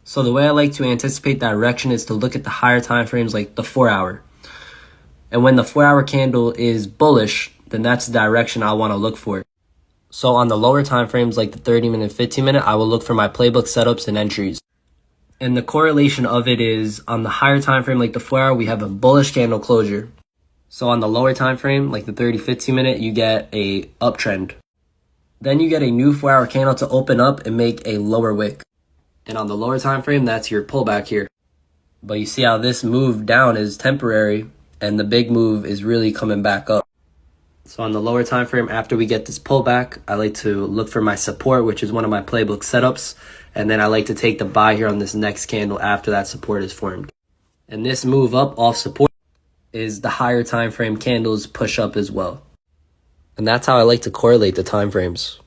So the way I like to anticipate direction is to look at the higher time frames like the 4-hour. And when the 4-hour candle is bullish, then that's the direction I want to look for. So on the lower time frames like the 30-minute, 15-minute, I will look for my playbook setups and entries. And the correlation of it is on the higher time frame like the 4-hour, we have a bullish candle closure. So on the lower time frame like the 30, 15-minute, you get a uptrend. Then you get a new 4-hour candle to open up and make a lower wick. And on the lower time frame, that's your pullback here. But you see how this move down is temporary and the big move is really coming back up. So on the lower time frame, after we get this pullback, I like to look for my support, which is one of my playbook setups. And then I like to take the buy here on this next candle after that support is formed. And this move up off support is the higher time frame candles push up as well. And that's how I like to correlate the time frames.